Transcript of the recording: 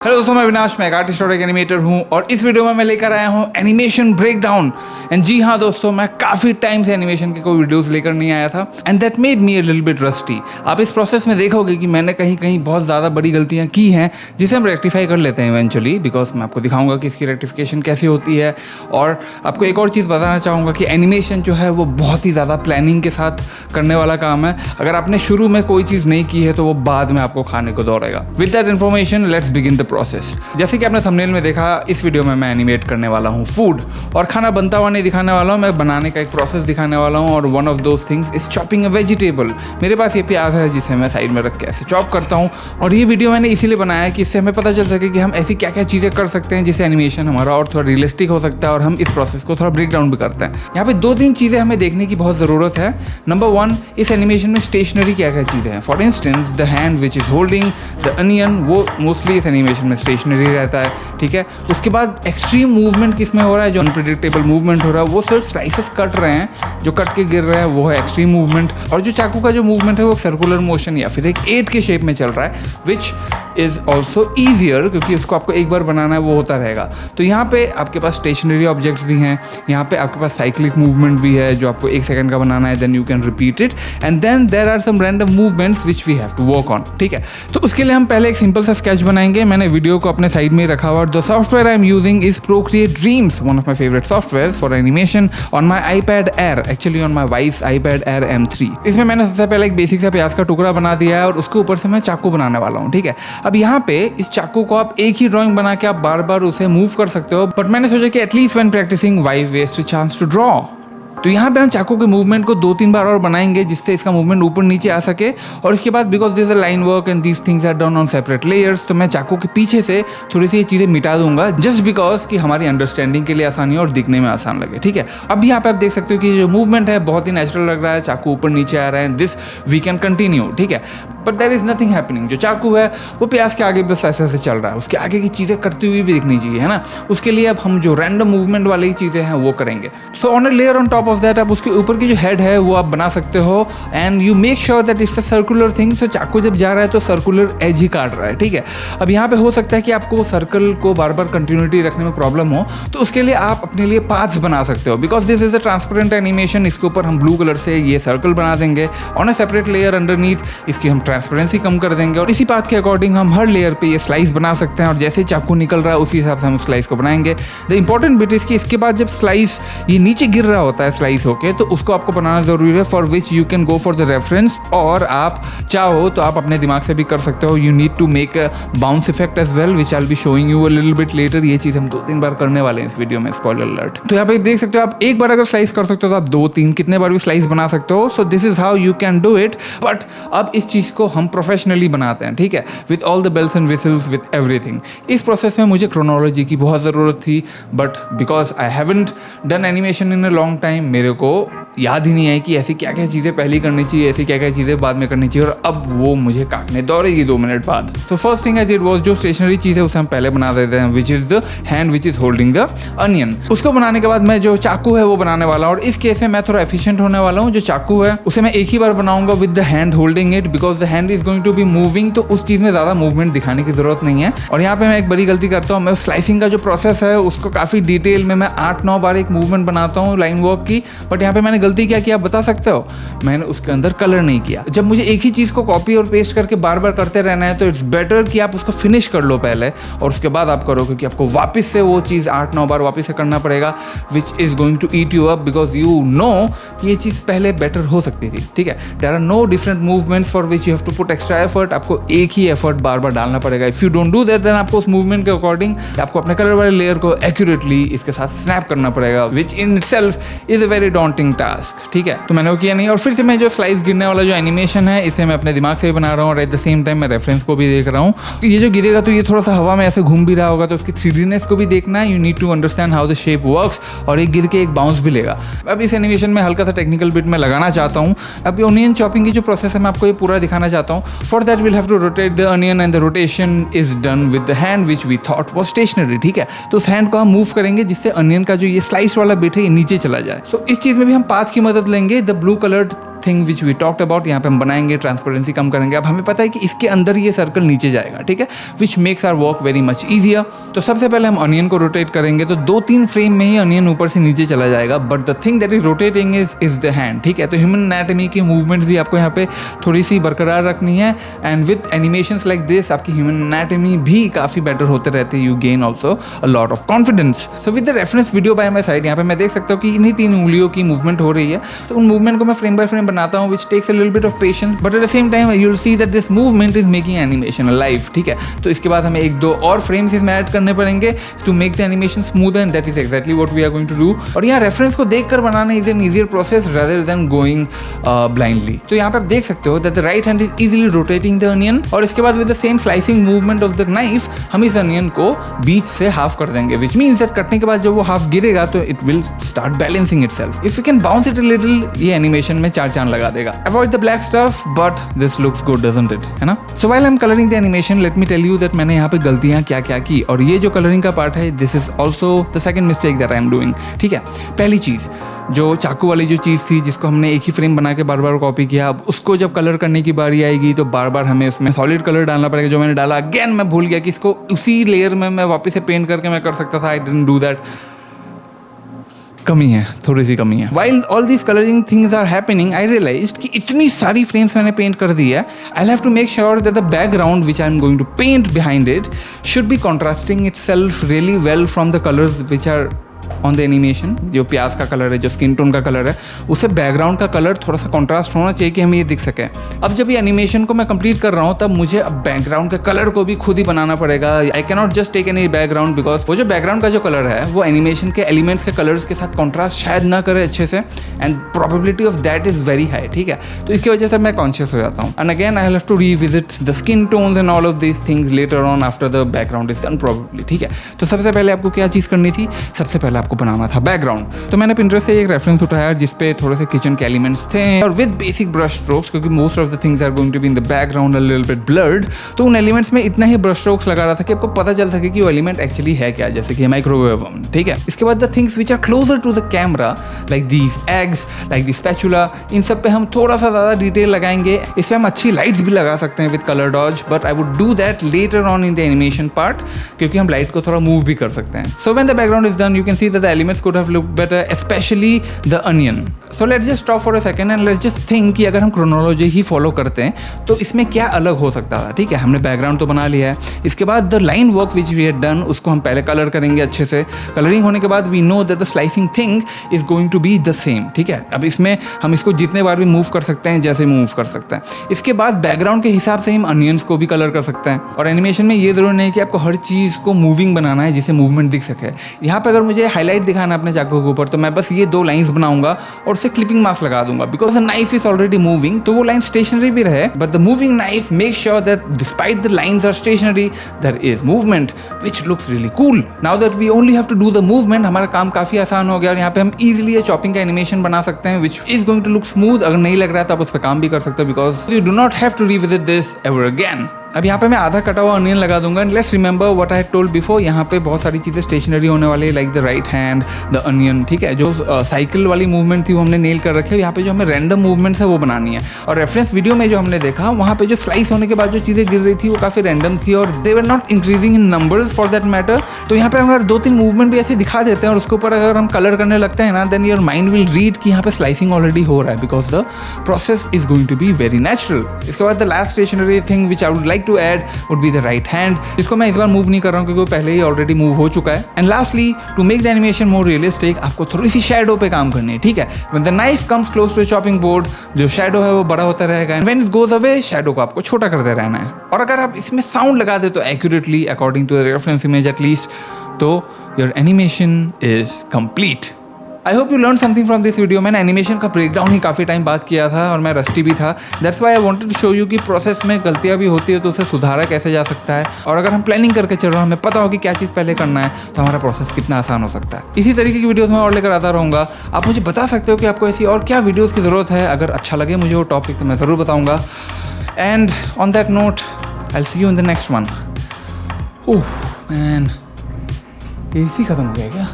Hello दोस्तों, मैं अविनाश, मैं एक आर्टिस्ट और एक एनिमेटर हूँ और इस वीडियो में मैं लेकर आया हूँ एनिमेशन ब्रेकडाउन। एंड जी हाँ दोस्तों, मैं काफ़ी टाइम से एनिमेशन के कोई वीडियोस लेकर नहीं आया था and that made me a little bit rusty. आप इस प्रोसेस में देखोगे कि मैंने कहीं कहीं बहुत ज़्यादा बड़ी गलतियाँ की हैं जिसे हम रेक्टिफाई कर लेते हैं इवेंचुअली, बिकॉज मैं आपको दिखाऊंगा कि इसकी रेक्टिफिकेशन कैसे होती है। और आपको एक और चीज़ बताना चाहूँगा कि एनिमेशन जो है वो बहुत ही ज़्यादा प्लानिंग के साथ करने वाला काम है। अगर आपने शुरू में कोई चीज़ नहीं की है तो वो बाद में आपको खाने को दौड़ेगा। With that information let's begin the process. जैसे कि आपने थंबनेल में देखा, इस वीडियो में मैं एनिमेट करने वाला हूँ फूड, और खाना बनता हुआ नहीं दिखाने वाला हूँ, मैं बनाने का एक प्रोसेस दिखाने वाला हूँ। और one of those things is chopping a vegetable. मेरे पास ये प्याज है जिसे मैं साइड में रख के ऐसे चॉप करता हूँ। और ये वीडियो मैंने इसीलिए बनाया है कि इससे हमें पता चल सके कि हम ऐसी क्या क्या चीज़ें कर सकते हैं जिससे एनिमेशन हमारा और थोड़ा रियलिस्टिक हो सकता है और हम इस प्रोसेस को थोड़ा ब्रेक डाउन भी करते हैं। यहाँ पे दो तीन चीज़ें हमें देखने की बहुत ज़रूरत है। नंबर वन, इस एनिमेशन में स्टेशनरी क्या क्या चीज़ें हैं। For instance the hand which is holding the onion, वो मोस्टली इस एनिमेशन में स्टेशनरी रहता है, ठीक है। उसके बाद एक्सट्रीम मूवमेंट किसमें हो रहा है, जो अनप्रेडिक्टेबल मूवमेंट हो रहा है, वो सिर्फ स्लाइसेस कट रहे हैं, जो कट के गिर रहे हैं वो है एक्सट्रीम मूवमेंट। और जो चाकू का जो मूवमेंट है वो सर्कुलर मोशन या फिर एक 8 के शेप में चल रहा है, विच इज़ ऑल्सो ईजियर, क्योंकि उसको आपको एक बार बनाना है, वो होता रहेगा। तो यहाँ पे आपके पास स्टेशनरी ऑब्जेक्ट्स भी हैं, यहाँ पे आपके पास साइक्लिक मूवमेंट भी है जो आपको 1 सेकंड का बनाना है, then you can repeat it and then there are some random movements which we have to work on, ठीक है। तो उसके लिए हम पहले एक सिंपल सा स्केच बनाएंगे। मैंने वीडियो को अपने साइड में रखा हुआ। The software I am using is Procreate Dreams, one of my favorite softwares for animation on my iPad Air, actually on my wife's iPad Air M3। इसमें मैंने सबसे पहले एक बेसिक सा प्याज का टुकड़ा बना दिया है और उसके ऊपर से मैं चाकू बनाने वाला हूँ, ठीक है। अब यहाँ पे इस चाकू को आप एक ही ड्राइंग बना के आप बार बार उसे मूव कर सकते हो, बट मैंने सोचा कि at least when practising why waste a chance to draw. तो यहाँ पे हम चाकू के मूवमेंट को 2-3 बार और बनाएंगे जिससे इसका मूवमेंट ऊपर नीचे आ सके। और इसके बाद because this a line work and these things are done on separate layers, तो मैं चाकू के पीछे से थोड़ी सी ये चीज़ें मिटा दूंगा जस्ट बिकॉज कि हमारी अंडरस्टैंडिंग के लिए आसानी और दिखने में आसान लगे, ठीक है। अब यहाँ पे आप देख सकते हो कि जो मूवमेंट है बहुत ही नेचुरल लग रहा है, चाकू ऊपर नीचे आ रहा है, दिस वी कैन कंटिन्यू, ठीक है। But there is nothing happening. जो चाकू है वो प्याज के आगे बस ऐसे ऐसे चल रहा है, उसके आगे की चीज़ें करती हुई भी दिखनी चाहिए, है ना। उसके लिए अब हम जो रैंडम मूवमेंट वाली चीज़ें हैं वो करेंगे। So on a layer on top of that आप उसके ऊपर की जो हेड है वो आप बना सकते हो and you make sure that it's a circular thing. तो चाकू जब जा रहा है तो सर्कुलर एज ही काट रहा है, ठीक है। अब यहाँ पे हो सकता है कि आपको वो सर्कल को बार बार कंटिन्यूटी रखने में प्रॉब्लम हो, तो उसके लिए आप अपने लिए पाथ्स बना सकते हो। Because this is a transparent animation, इसके ऊपर हम ब्लू कलर से ये सर्कल बना देंगे on a separate layer underneath. इसकी हम ट्रांसपेरेंसी कम कर देंगे और इसी पाथ के अकॉर्डिंग हम हर लेयर पे ये स्लाइस बना सकते हैं और जैसे चाकू निकल रहा है उसी हिसाब से हम स्लाइस को बनाएंगे। द इंपॉर्टेंट बिट इज कि इसके बाद जब स्लाइस ये नीचे गिर रहा होता है स्लाइस होके, तो उसको आपको बनाना जरूरी है, for which you can go for the reference. और आप चाहो तो आप अपने दिमाग से भी कर सकते हो। You need to make a bounce effect as well which I will be showing you a little bit later. ये चीज़ हम 2-3 बार करने वाले हैं इस वीडियो में, स्पॉइलर अलर्ट। तो यहाँ पे देख सकते हो, आप एक बार अगर स्लाइस कर सकते हो तो आप 2-3 कितने बार भी स्लाइस बना सकते हो। So this is how you can do it. But अब इस चीज़ को हम प्रोफेशनली बनाते हैं, ठीक है, with all the bells and whistles, with everything. इस प्रोसेस में मुझे क्रोनोलॉजी की बहुत ज़रूरत थी, but because I haven't done animation in a long time, मेरे को याद ही नहीं है कि ऐसी क्या क्या चीज़ें पहले करनी चाहिए, ऐसी क्या क्या चीज़ें बाद में करनी चाहिए, और अब वो मुझे काटने दौड़ेगी 2 मिनट बाद। तो first thing I did was, जो स्टेशनरी चीज़ है उसे हम पहले बना देते हैं, which is the hand which is holding the onion. उसको बनाने के बाद मैं जो चाकू है वो बनाने वाला हूँ, और इस केस में मैं थोड़ा एफिशिएंट होने वाला हूँ। जो चाकू है उसे मैं एक ही बार बनाऊंगा with the hand holding it, because the hand is going to be moving, तो उस चीज़ में ज़्यादा मूवमेंट दिखाने की जरूरत नहीं है। और यहाँ पे मैं एक बड़ी गलती करता हूँ, मैं स्लाइसिंग का जो प्रोसेस है उसको काफ़ी डिटेल में मैं 8-9 बार एक मूवमेंट बनाता हूँ लाइन वर्क की। बट यहाँ पे मैंने गलती क्या किया बता सकते हो, मैंने उसके अंदर कलर नहीं किया। जब मुझे एक ही चीज़ को कॉपी और पेस्ट करके बार बार करते रहना है तो इट्स बेटर कि आप उसको फिनिश कर लो पहले और उसके बाद आप करो, क्योंकि आपको वापस से वो चीज़ 8-9 बार वापस से करना पड़ेगा, which is going to eat you up, because you know कि ये चीज़ पहले बेटर हो सकती थी, ठीक है। There are no different movements for which you have to put extra effort. आपको एक ही एफर्ट बार बार डालना पड़ेगा। If you don't do that then आपको उस मूवमेंट के अकॉर्डिंग आपको अपने कलर वाले लेयर को एक्यूरेटली इसके साथ स्नैप करना पड़ेगा, which in itself is a very daunting task, ठीक है। तो मैंने वो किया नहीं, और फिर से मैं जो स्लाइस गिरने वाला जो एनिमेशन है इसे मैं अपने दिमाग से भी बना रहा हूँ और एट द सेम टाइम मैं रेफरेंस को भी देख रहा हूँ। ये जो गिरेगा तो ये थोड़ा सा हवा में ऐसे घूम भी रहा होगा, तो उसकी 3Dनेस को भी देखना है। You need to understand how the shape works, और ये गिर के एक बाउंस भी लेगा। अब इस एनिमेशन में हल्का सा टेक्निकल बिट मैं लगाना चाहता हूँ। अब ओनियन चॉपिंग की जो प्रोसेस है मैं आपको ये पूरा दिखाना चाहता हूँ। For that will have to rotate the onion and the rotation is done with the hand which we thought was stationary, ठीक है। तो उस हैंड को हम मूव करेंगे जिससे अनियन का जो ये स्लाइस वाला बिट है ये नीचे चला जाए। तो इस चीज़ में भी हम पाथ की मदद लेंगे। The blue coloured thing which we talked about, यहाँ पे हम बनाएंगे, ट्रांसपेरेंसी कम करेंगे। अब हमें पता है कि इसके अंदर ये सर्कल नीचे जाएगा, ठीक है, which makes our work very much easier. तो सबसे पहले हम अनियन को रोटेट करेंगे, तो 2-3 फ्रेम में ही अनियन ऊपर से नीचे चला जाएगा, but the thing that is rotating is the hand, ठीक है। तो ह्यूमन एनाटॉमी की मूवमेंट भी आपको यहाँ पे थोड़ी सी बरकरार रखनी है, and with animations like this आपकी ह्यूमन एनाटॉमी भी काफ़ी बेटर होते रहते हैं, you gain also a lot of confidence. So with the reference video bye my side, यहाँ पे मैं देख सकता हूँ कि इन्हीं 3 उंगलियों की मूवमेंट हो रही है, तो उन मूवमेंट को मैं फ्रेम बाय फ्रेम बनाता हूँ, which takes a little bit of patience, but at the same time you will see that this movement is making animation alive, ठीक है। तो इसके बाद हमें 1-2 और फ्रेम्स इसमें ऐड करने पड़ेंगे to make the animation smooth, and that is exactly what we are going to do. और यहाँ रेफरेंस को देखकर बनाना is an easier process rather than going blindly. तो यहाँ पे आप देख सकते हो that the right hand is easily rotating the onion, और इसके बाद with the same slicing movement of the knife हम इस अनियन को बीच से हाफ कर देंगे, विच मीन्स दैट कटने के बाद जब वो हाफ गिरेगा तो it will start balancing itself. If you can bounce it a little, ये एनिमेशन में 4 चांद लगा देगा। Avoid the black stuff, but this looks good doesn't it, है ना। So while I am colouring the animation, let me tell you that मैंने यहाँ पे गलतियाँ क्या क्या की, और ये जो कलरिंग का पार्ट है, this is also the second mistake that I am doing, ठीक है। पहली चीज़, जो चाकू वाली जो चीज़ थी जिसको हमने एक ही फ्रेम बना के बार बार कॉपी किया, अब उसको जब कलर करने की बारी आएगी तो बार बार हमें उसमें सॉलिड कलर डालना पड़ेगा, जो मैंने डाला अगेन मैं भूल गया कि इसको उसी लेयर में मैं वापस से पेंट करके मैं कर सकता था, आई डिडंट डू दैट। कमी है, थोड़ी सी कमी है। While all these coloring things are happening, I realized कि इतनी सारी frames मैंने पेंट कर दी है, I'll have to make sure that the background which I'm going to paint behind it should be contrasting itself really well from the colors which are on the animation. जो प्याज का colour है, जो skin tone का colour है, उससे background का colour थोड़ा सा कॉन्ट्रास्ट होना चाहिए कि हमें ये दिख सके। अब जब ये एनिमेशन को मैं कंप्लीट कर रहा हूँ, तब मुझे अब बैकग्राउंड के कलर को भी खुद ही बनाना पड़ेगा। I can not just take any background, because वो जो बैकग्राउंड का जो कलर है वो एनिमेशन के एलिमेंट्स के कलर्स के साथ कॉन्ट्रास्ट शायद ना करे अच्छे से, and probability of that is very high, ठीक है। तो इसकी वजह से मैं कॉन्शियस हो जाता हूँ, and again I have to revisit the skin tones and all of these things later on after the background is done probably, ठीक है। तो सबसे पहले आपको क्या चीज़ करनी थी, सबसे पहले आपको बनाना था बैकग्राउंड। तो मैंने पिंटरेस्ट से एक रेफरेंस उठाया जिसपे थोड़े से किचन के एलिमेंट्स थे, और विद बेसिक ब्रश स्ट्रोक्स, क्योंकि most of the things are going to be in the background a little bit blurred, तो उन एलिमेंट्स में इतना ही ब्रश स्ट्रोक्स लगा रहा था कि आपको पता चल सके कि वो एलिमेंट एक्चुअली है क्या, जैसे कि माइक्रोवेव ओवन, ठीक है। इसके बाद the things which are closer to the camera like these eggs, like the spatula, इन सब पे हम थोड़ा सा ज़्यादा डिटेल लगाएंगे। इसमें हम अच्छी लाइट्स भी लगा सकते हैं with colour dodge, but I would do that later on in the animation part, क्योंकि हम लाइट को थोड़ा मूव भी कर सकते हैं। So when the background is done, you can see that the elements could have looked better, especially the onion. So let's just stop for a second and let's just think कि अगर हम chronology ही follow करते हैं तो इसमें क्या अलग हो सकता था, ठीक है। हमने बैकग्राउंड तो बना लिया है, इसके बाद the line work which we had done, उसको हम पहले कलर करेंगे अच्छे से। कलरिंग होने के बाद we know that the slicing thing is going to be the same, ठीक है। अब इसमें हम इसको जितने बार भी मूव कर सकते हैं, जैसे मूव कर सकते हैं। इसके बाद बैकग्राउंड के हिसाब से हम अनियंस को भी कलर कर सकते हैं, और एनिमेशन में ये जरूरी नहीं कि आपको हर चीज़ को मूविंग बनाना है जिससे मूवमेंट दिख सके। यहाँ पे अगर मुझे हाईलाइट दिखाना है अपने चाकू के ऊपर, तो मैं बस ये 2 लाइंस बनाऊंगा और उसे क्लिपिंग मास्क लगा दूंगा, because the knife is already moving, तो वो लाइन स्टेशनरी भी रहे, but the moving knife make sure that despite the lines are stationary, there is movement which looks really cool. Now that we only have to do the movement, हमारा काम काफी आसान हो गया, और यहाँ पे हम इजीली ये चॉपिंग का एनिमेशन बना सकते हैं which is going to look smooth. अगर नहीं लग रहा है तो आप उस पर काम भी कर सकते हो, because you do not have to revisit this ever again. अब यहाँ पे मैं आधा कटा हुआ अनियन लगा दूंगा, and let's remember what I had told before, यहाँ पे बहुत सारी चीज़ें स्टेशनरी होने वाली है, like the right hand, the onion, ठीक है। जो साइकिल वाली मूवमेंट थी वो हमने नेल कर रखी है, यहाँ पे जो हमें रैंडम मूवमेंट्स है वो बनानी है। और रेफरेंस वीडियो में जो हमने देखा, वहाँ पे जो स्लाइस होने के बाद जो चीज़ें गिर रही थी वो काफ़ी रैंडम थी, और they were not increasing in numbers for that matter. तो यहाँ पे अगर 2-3 मूवमेंट भी ऐसे दिखा देते हैं और उसके ऊपर अगर हम कलर करने लगते हैं ना, then your mind will read कि यहाँ पे स्लाइसिंग ऑलरेडी हो रहा है, because the process is going to be very natural. इसके बाद the last stationary thing which I would like to add be the right hand, इसको मैं इस बार मूव नहीं कर रहा हूँ क्योंकि वो पहले ही ऑलरेडी मूव हो चुका है। And lastly, to make the animation more realistic, आपको थोड़ी सी शैडो पे काम करनी है, ठीक है। When the knife comes close to chopping board, जो शैडो है वो बड़ा होता रहेगा, and when it goes away, shadow को आपको छोटा करते रहना है। और अगर आप इसमें साउंड लगा दे तो accurately according to the reference image at least, तो your animation is complete. I hope you learn something from this video. मैंने एनिमेशन का ब्रेकडाउन ही काफ़ी टाइम बाद किया था और मैं रस्टी भी था, that's why I wanted to show you कि प्रोसेस में गलतियाँ भी होती है तो उसे सुधारा कैसे जा सकता है, और अगर हम प्लानिंग करके चल रहे हैं, हमें पता हो कि क्या चीज़ पहले करना है, तो हमारा प्रोसेस कितना आसान हो सकता है। इसी तरीके की वीडियोज़ मैं और लेकर आता रहूँगा। आप मुझे बता सकते हो कि आपको ऐसी और क्या वीडियोज़ की ज़रूरत है। अगर अच्छा लगे मुझे वो टॉपिक तो मैं ज़रूर बताऊँगा। And on that note, I will see you in the next one. Oh man, AC खत्म हो गया क्या?